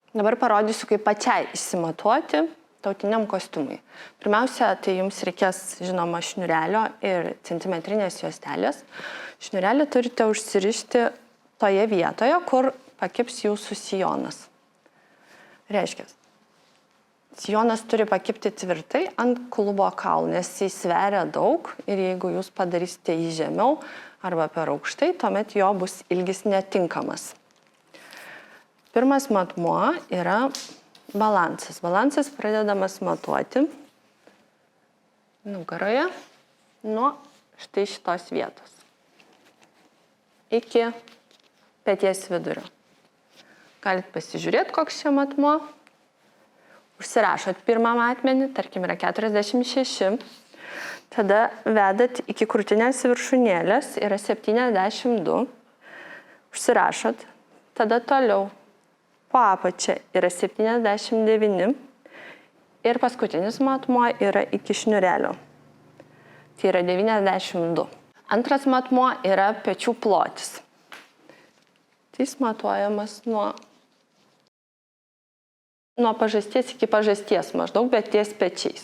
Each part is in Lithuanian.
Dabar parodysiu, kaip pačiai išsimatuoti tautiniam kostiumui. Pirmiausia, tai jums reikės, žinoma, šniurelio ir centimetrinės juostelės. Šniurelį turite užsirišti toje vietoje, kur pakibs jūsų sijonas. Reiškia, sijonas turi pakibti tvirtai ant klubo kaulų, nes jis sveria daug ir jeigu jūs padarysite jį žemiau arba per aukštai, tuomet jo bus ilgis netinkamas. Pirmas matmuo yra balansas. Balansas pradedamas matuoti nugaroje nuo štai šitos vietos iki peties vidurio. Galit pasižiūrėti, koks čia matmuo. Užsirašot pirmą matmenį, tarkim yra 46. Tada vedat iki krūtinės viršūnėlės, yra 72. Užsirašot. Tada toliau. Po apačia yra 79 ir paskutinis matmuo yra iki šniurelio. Tai yra 92. Antras matmuo yra pečių plotis. Tai jis matuojamas nuo pažasties iki pažasties maždaug, bet ties pečiais.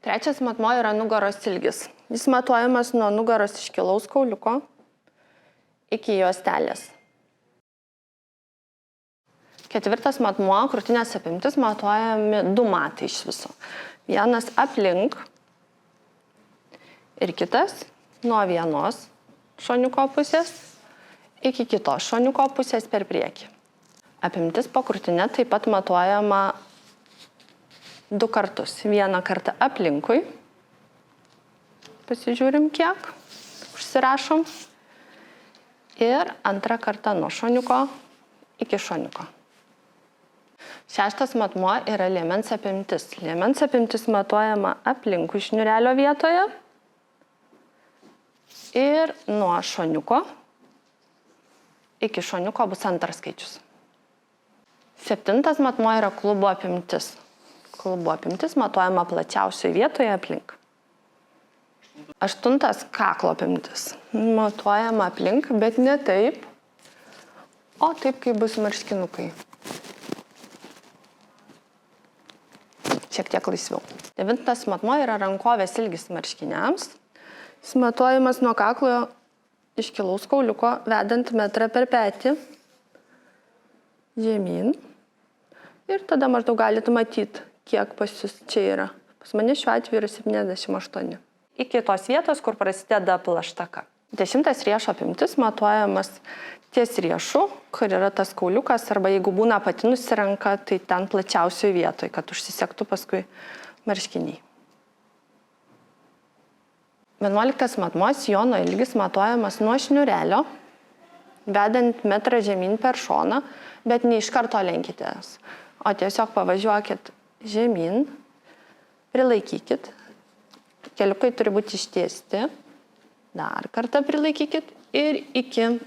Trečias matmuo yra nugaros ilgis. Jis matuojamas nuo nugaros iškilaus kauliuko iki juostelės. Ketvirtas matmuo, krūtinės apimtis, matuojami 2 matai iš viso. Vienas aplink ir kitas nuo vienos šoniuko pusės iki kitos šoniuko pusės per priekį. Apimtis po krūtinę taip pat matuojama 2 kartus. Vieną kartą aplinkui. Pasižiūrim kiek. Užsirašom. Ir antrą kartą nuo šoniuko iki šoniuko. Šeštas matmuo yra liemens apimtis. Liemens apimtis matuojama aplinkui šniurelio vietoje ir nuo šoniuko iki šoniuko bus antras skaičius. Septintas matmuo yra klubo apimtis. Klubo apimtis matuojama plačiausioje vietoje aplink. Aštuntas kaklo apimtis. Matuojama aplink, bet ne taip, o taip, kaip bus marškinukai. Šiek tiek laisviau. Devintas matmuo yra rankovės ilgis marškiniams. Jis matuojamas nuo kaklo iškilaus kauliuko, vedant metrą per petį žemyn. Ir tada maždaug galite matyti, kiek pas jūs čia yra. Pas mane šiuo atveju yra 78. Iki tos vietos, kur prasideda plaštaka. 10 riešo apimtis matuojamas ties riešu, kur yra tas kauliukas, arba jeigu būna patinusi ranka, tai ten plačiausioje vietoje, kad užsisektų paskui marškiniai. 11 matmuo, sijono ilgis matuojamas nuo šniurelio, vedant metrą žemyn per šoną, bet ne iš karto lenkitės, o tiesiog pavažiuokit žemyn, prilaikykit. Keliukai turi būti ištiesti. Dar kartą prilaikykit ir iki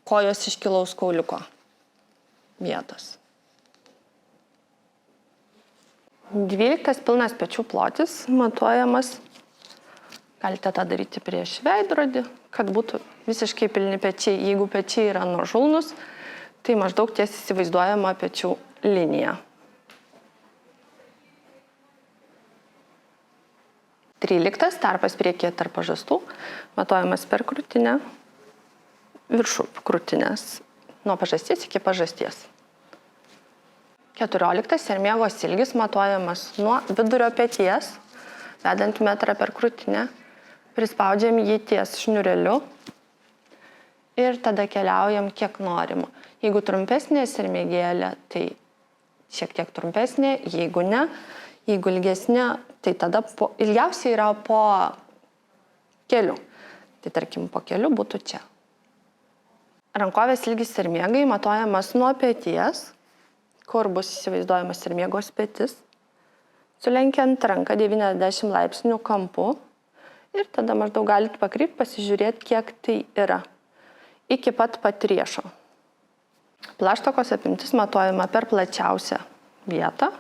kojos iškilaus kauliuko vietos. 12 pilnas pečių plotis matuojamas. Galite tą daryti prieš veidrodį, kad būtų visiškai pilni pečiai. Jeigu pečiai yra nuožulnus, tai maždaug ties įsivaizduojama pečių linija. 13 tarpas priekyje tarp pažastų, matuojamas per krūtinę, viršų krūtinės, nuo pažasties iki pažasties. 14 sermėgos ilgis matuojamas nuo vidurio peties, vedant metrą per krūtinę, prispaudžiam jį ties šniureliu ir tada keliaujam kiek norim. Jeigu trumpesnė sermėgėlė, tai šiek tiek trumpesnė, jeigu ne, jeigu ilgesnė, tai tada ilgiausiai yra po keliu. Tai tarkim, po keliu būtų čia. Rankovės ilgis sermėgai matuojamas nuo peties, kur bus įsivaizduojamas sermėgos petis, sulenkiant ranką 90 laipsnių kampu ir tada maždaug galite pakrypti, pasižiūrėti, kiek tai yra. Iki pat riešo. Plaštakos apimtis matuojama per plačiausią vietą.